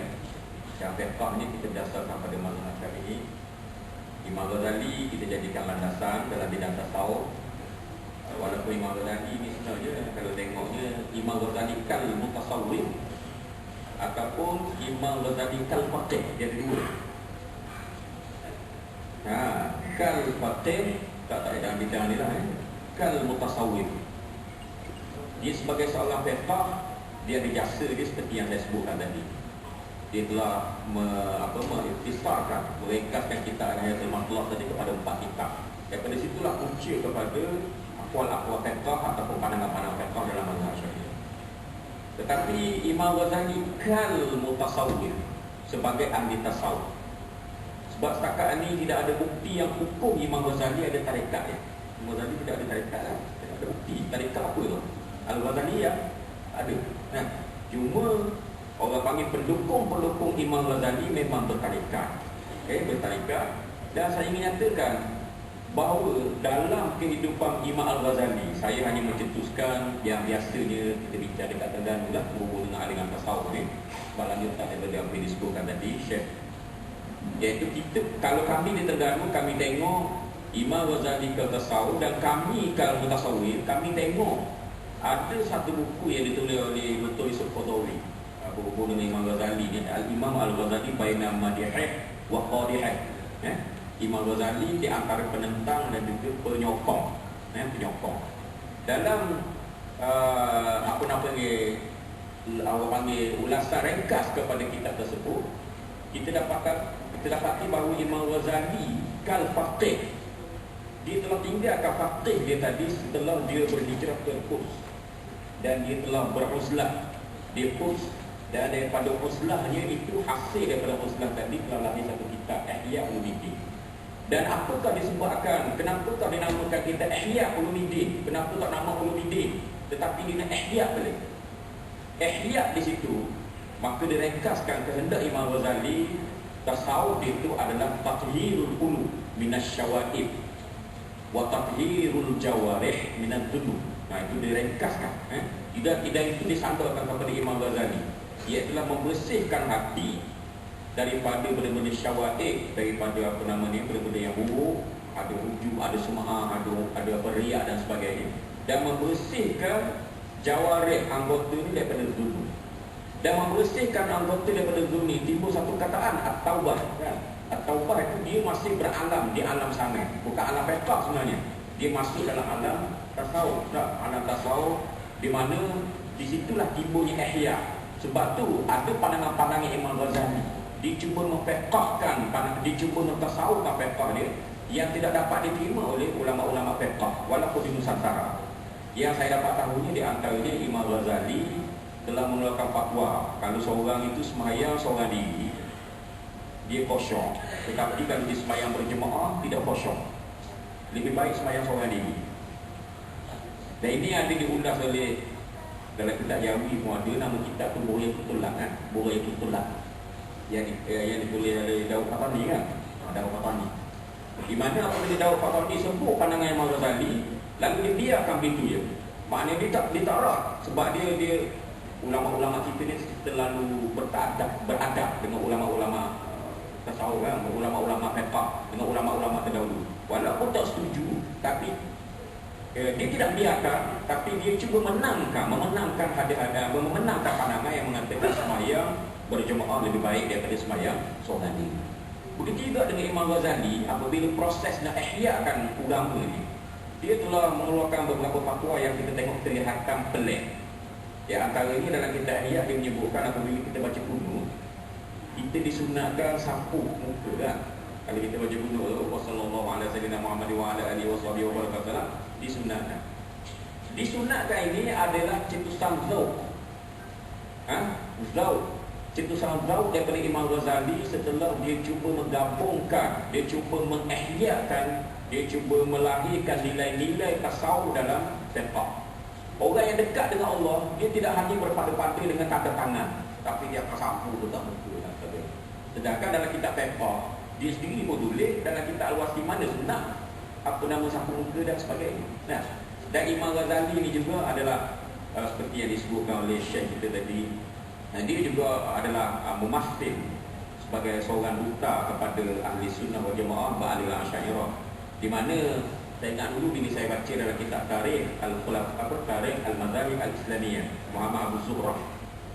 Yang fiqh ni kita berdasarkan pada mazhab Syafi'i. Imam Ghazali kita jadikan landasan dalam bidang tasawuf. Walaupun Imam Ghazali ni sebenarnya kalau tengoknya Imam Ghazali kal mutasawwif ataupun Imam Ghazali kal faqih, dia ada dua. Kal faqih tak dalam bidang ni lah kal mutasawwif. Dia sebagai seorang fiqh, dia ada jasa dia seperti yang saya sebutkan tadi. Dia telah mengistisarkan, meringkaskan kitab Al-Hayatul Matlaq tadi kepada 4 kitab. Daripada situlah punca kepada akwal-akwal fiqh ataupun pandangan-pandangan fiqh dalam mazhab Syafi'i. Tetapi Imam Ghazali kal mutasawwif sebagai ahli tasawuf. Sebab setakat ini tidak ada bukti yang hukum Imam Ghazali ada tarekat ya. Imam Ghazali tidak ada tarekat lah. Tidak ada bukti tarekat apa tu. Al-Ghazali ya ada. Nah, cuma orang panggil pendukung-pendukung Imam Ghazali memang bertarekat. Bertarekat. Dan saya ingin nyatakan bahawa dalam kehidupan Imam Al-Ghazali, saya hanya mencetuskan yang biasanya kita bincang dekat Terengganu lah, berhubung dengan aliran tasawuf ni. Sebab lanjutan daripada apa yang disebutkan tadi, Syekh. Iaitu kita, kalau kami di Terengganu, kami tengok Imam Ghazali ke tasawuf dan kami kalau mutasawwif, kami tengok ada satu buku yang ditulis oleh Dr. Yusuf Qadhawi berhubung dengan Imam Ghazali ni, Al-Imam Al-Ghazali Baina Madihih wa Qadihih. Imam Ghazali di antara penentang dan juga penyokong. Penyokong. Dalam apa nama panggil, awak panggil ulasan ringkas kepada kitab tersebut, kita dapati bahawa Imam Ghazali kal faqih. Dia telah tinggalkan faqih dia tadi setelah dia berhijrah ke Quds. Dan dia telah beruzlah di Quds, dan daripada uzlahnya itu hasil daripada uzlah tadi telah lahir satu kitab Ihya Ulumuddin. Dan apakah disebabkan, kenapa tak dinamakan kitab Ihya Ulumuddin, kenapa tak nama Ulumuddin, tetapi dia nak Ihya balik. Ihya di situ maka direngkaskan kehendak Imam Ghazali, tasawuf itu adalah tathhirul qulub minasyawaib wa tathhirul jawarih minadz-dzunub. Nah, itu direngkaskan. Tidak itu disandarkan kepada Imam Ghazali. Ia telah membersihkan hati daripada benda-benda syawaib, daripada apa nama ni, benda-benda yang buruk, ada ujub, ada sum'ah, ada riya dan sebagainya, dan membersihkan jawarih anggota ni daripada dzunub. Dan membersihkan anggota daripada dzunub ni timbul satu kataan at-taubah kan. At-taubah itu dia masih beralam di alam sana, bukan alam fiqh sebenarnya. Dia masuk dalam alam tasawuf, alam tasawuf, di mana disitulah timbulnya ihya. Sebab tu ada pandangan-pandangan Imam Ghazali, dia cuba memfiqhkan, dia cuba mentasawufkan fiqh dia yang tidak dapat diterima oleh ulama-ulama fiqh walaupun di Nusantara. Yang saya dapat tahunya di antaranya Imam Ghazali telah mengeluarkan fatwa kalau seorang itu sembahyang seorang diri dia khusyuk, tetapi kalau dia sembahyang berjemaah tidak khusyuk, lebih baik sembahyang seorang diri. Dan ini ada diulas oleh dalam kitab Jawi pun ada, nama kitab tu Burayatul Tulak kan, Burayatul Tulak yang ditulis oleh Daud Fatani kan, Daud Fatani. Di mana apabila Daud Fatani sebut pandangan Imam Ghazali, lalu dia biarkan begitu je. Maknanya dia tak rak, sebab dia ulama-ulama kita ni terlalu beradab dengan ulama-ulama tasawuf kan, ulama-ulama fiqh, dengan ulama-ulama terdahulu. Walaupun tak setuju, tapi Dia tidak biarkan, tapi dia cuba memenangkan hati-hati, memenangkan pandangan yang mengatakan semayang berjemaah lebih baik daripada semayang seorang diri. Begitu juga dengan Imam Ghazali, apabila proses nak ihyakan agama ni, dia telah mengeluarkan beberapa fatwa yang kita tengok kelihatan pelik. Ya, antaranya dalam kitab Ihya dia menyebutkan apabila kita baca kunut, kita disunatkan sapu muka kan. Kalau kita baca kunut sallallahu alaihi wasallam Muhammad wa ala alihi wasallam disunatkan. Disunatkan ini adalah cetusan Zaud. Zaud. Cetusan Zaud daripada Imam Ghazali setelah dia cuba menggabungkan, dia cuba mengihyakan, dia cuba melahirkan nilai-nilai tasawuf dalam fiqh. Orang yang dekat dengan Allah, dia tidak hanya berpada-pada dengan tanda tangan, tapi dia akan sapu dekat muka dan sebagainya. Sedangkan dalam kitab fiqh, dia sendiri pun tulis dalam kitab Al-Wasimah sunnah apa nama sapu muka dan sebagainya. Nah, dan Imam Ghazali ini juga adalah seperti yang disebutkan oleh Syekh kita tadi, dia juga adalah memastikan sebagai seorang duta kepada ahli sunnah wal jamaah ba'alil Asy'ariyah, di mana saya ingat dulu bila saya baca dalam kitab Tarikh Tarikh Al-Madzhab Al-Islamiyah Muhammad Abu Zuhrah,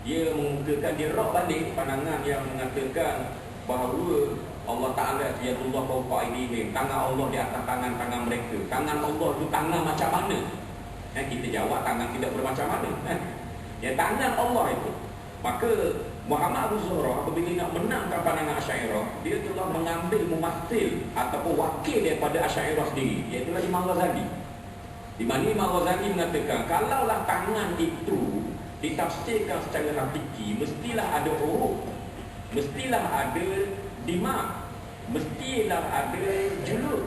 dia mengemukakan, dia rak balik pandangan yang mengatakan bahawa Allah Ta'ala Yadullah fawqa aydihim, tangan Allah di atas tangan-tangan mereka. Tangan Allah itu tangan macam mana? Kita jawab tangan tidak bermacam mana. Ya, tangan Allah itu. Maka Muhammad Abu Zuhrah apabila nak menangkan pandangan Asy'ariyah, dia telah mengambil mumathil ataupun wakil daripada Asy'ariyah sendiri, iaitu Imam Ghazali. Di mana Imam Ghazali mengatakan, kalaulah tangan itu ditafsirkan secara hakiki, mestilah ada huruf, mestilah ada dimak, mestilah ada julud,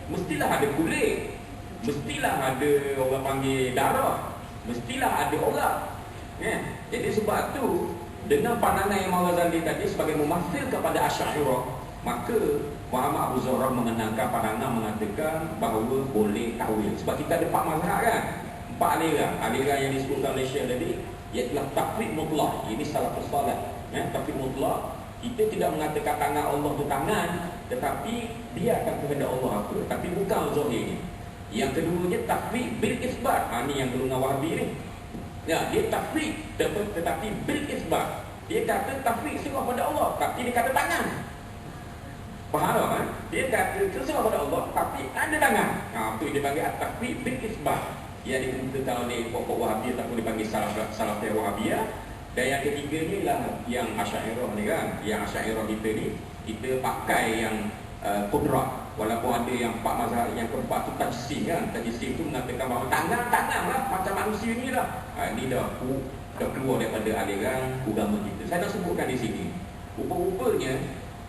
mestilah ada kulit, mestilah ada orang panggil darah, mestilah ada orang. Jadi sebab tu dengan pandangan Imam Ghazali tadi sebagai mumathil kepada Asy'ariyah, maka Muhammad Abu Zuhrah mengenangkan pandangan mengatakan bahawa boleh tawil. Sebab kita ada 4 mazhab kan, 4 aliran yang disebutkan oleh Syekh tadi, iaitu taqlid mutlak. Ini salafus salih, taqlid mutlak. Kita tidak mengatakan tangan Allah itu tangan, tetapi dia akan kehendak Allah apa, tapi bukan zahir ni. Yang keduanya taqlid bil isbat. Ini yang golongan Wahabi ni. Ya, dia tafwid tetapi bil isbat. Dia kata tafwid serah pada Allah, tapi dia kata tangan. Faham kan? Dia kata serah pada Allah, tapi ada tangan. Itu dia panggil at-tafwid bil isbat. Yang dikemukakan oleh pokok Wahabi ataupun dipanggil salafiyah Wahabiyah. Dan yang ketiganya ialah yang Asy'ariyah ni kan. Yang Asy'ariyah kita ni, kita pakai yang qudrat. Walaupun ada yang 4 mazhab, yang keempat tu tajsim kan. Tajsim tu mengatakan bahawa tangan lah macam manusia ni lah. Ini dah keluar daripada aliran agama kita. Saya nak sebutkan di sini. Rupa-rupanya,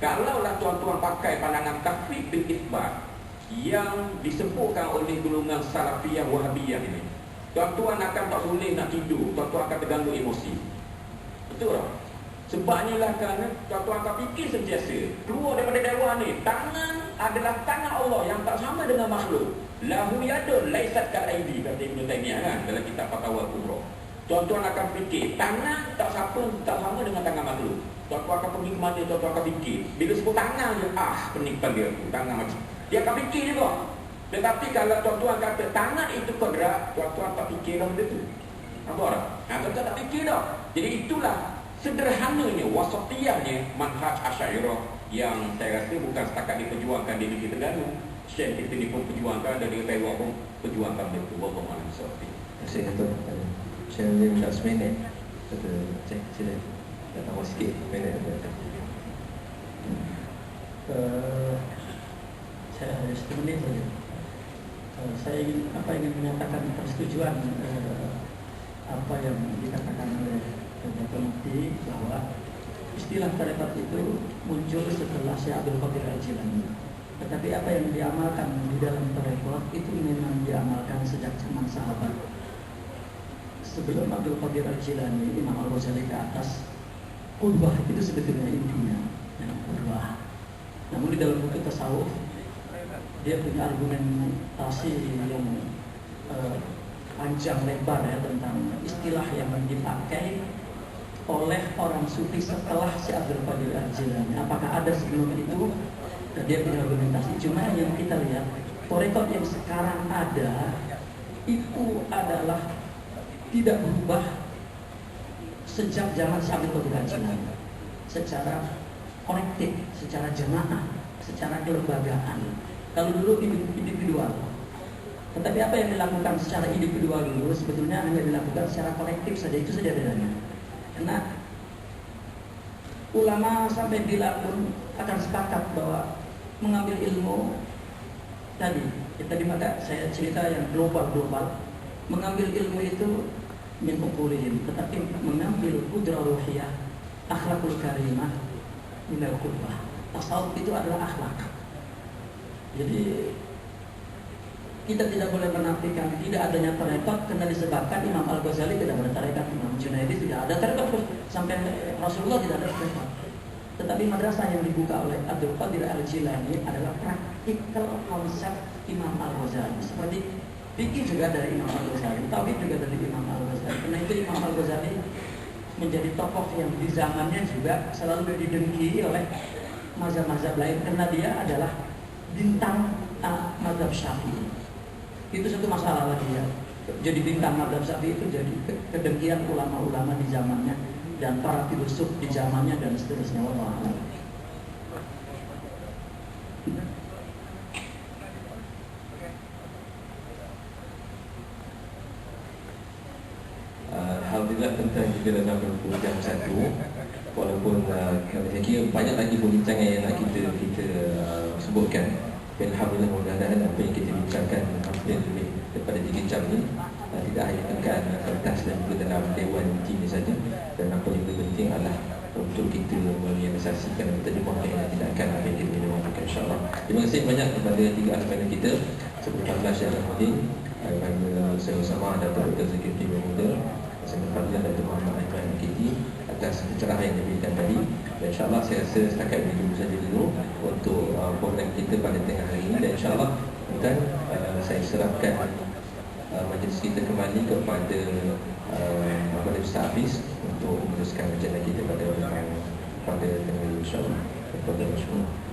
kalaulah tuan-tuan pakai pandangan tafwid bil isbat yang disebutkan oleh golongan salafiyah Wahabiyah ini, tuan-tuan akan tak boleh nak tidur, tuan-tuan akan terganggu emosi. Betul tak? Sebabnya lah kerana tuan-tuan akan fikir sentiasa keluar daripada dewan ni, tangan adalah tangan Allah yang tak sama dengan makhluk. Lahu yadun laisat kal aidi, kata Ibnu Taimiyah kan dalam kitab Fatwa Kubra. Tuan-tuan akan fikir tangan tak sama dengan tangan makhluk. Tuan-tuan akan pergi ke mana, tuan-tuan akan fikir. Bila sebut tangan je, pening kepala aku, tangan macam. Dia akan fikir juga. Tetapi kalau tuan-tuan kata tangan itu kodrat, tuan-tuan tak fikir dah benda tu. Nampak tak? Tuan-tuan tak fikir dah. Jadi itulah sederhananya, wasatiyahnya manhaj Asy'ariyah yang saya rasa bukan setakat diperjuangkan di negeri Terengganu. Syekh kita ni pun perjuangkan dan di Taiwan pun perjuangkan benda tu. Wallahu a'lam bishawab. Saya kata Syekh Azim minta seminit. Kata Cik, sila dah tambah sikit minit. Saya ada 10 minit saja. Saya ingin menyatakan persetujuan apa yang dikatakan oleh Dr. Mufti, bahwa istilah tarekat itu muncul setelah Syekh Abdul Qadir Al-Jilani. Tetapi apa yang diamalkan di dalam tarekat itu memang diamalkan sejak zaman sahabat. Sebelum Abdul Qadir Al-Jilani, Imam Al-Ghazali ke atas, qudwah itu sebetulnya intinya, qudwah. Namun di dalam buku tasawuf, dia punya argumentasi yang panjang lebar ya tentang istilah yang dipakai oleh orang sufi setelah Syekh Abdul Qadir Al-Jilani. Apakah ada sebelum itu? Dia punya argumentasi. Cuma yang kita lihat, tarekat yang sekarang ada itu adalah tidak berubah sejak zaman Syekh Abdul Qadir Jilani, secara kolektif, secara jemaah, secara kelembagaan. Kalau dulu individual, tetapi apa yang dilakukan secara individual dulu sebetulnya hanya dilakukan secara kolektif saja, itu saja bedanya. Karena ulama sampai bila pun akan sepakat bahwa mengambil ilmu tadi maka saya cerita yang global, mengambil ilmu itu mengumpulin, tetapi mengambil kudrah ruhiyah, akhlakul karimah, minal qudwah. Tasawuf itu adalah akhlak. Jadi kita tidak boleh menafikan tidak adanya tarekat karena disebabkan Imam Al-Ghazali tidak ada tarekat, Imam Junaidi tidak ada tarekat, sampai Rasulullah tidak ada tarekat. Tetapi madrasah yang dibuka oleh Abdul Qadir Al-Jilani adalah praktikal konsep Imam Al-Ghazali. Seperti fikih juga dari Imam Al-Ghazali, tauhid juga dari Imam Al-Ghazali. Karena itu Imam Al-Ghazali menjadi tokoh yang di zamannya juga selalu didengki oleh mazhab-mazhab lain karena dia adalah bintang mazhab Syafi'i. Itu satu masalah lagi ya. Jadi bintang mazhab Syafi'i itu jadi kedengkian ulama-ulama di zamannya dan para filosof di zamannya dan seterusnya. Wallahu a'lam. Alhamdulillah tentang juga dalam jam 1. Walaupun saya kira banyak lagi perbincangan yang nak kita sebutkan. Dan Alhamdulillah mudah-mudahan apa yang kita bincangkan hampir lebih daripada 3 jam ni tidak hanya tekan kertas dan juga dalam dewan ini saja. Dan apa yang lebih penting adalah untuk kita merealisasikan dan terjemahkan yang tidak akan apa yang kita lakukan, insyaAllah. Terima kasih banyak kepada 3 ahli panel kita. Sebelum Syekh Al-Muddin, saya bersama Datuk Dr. Zulkifli Mahmudin, saya Fadlan Datuk Muhammad Aiman Al-Kiti atas pencerahan yang diberikan tadi. Dan insyaAllah saya rasa setakat ini dulu saja untuk program kita pada tengah hari ini. Dan insyaAllah dan saya serahkan majlis kita kembali kepada Ustaz Hafiz untuk meneruskan perjalanan kita pada tengah hari, insyaAllah. Kepada Rasulullah.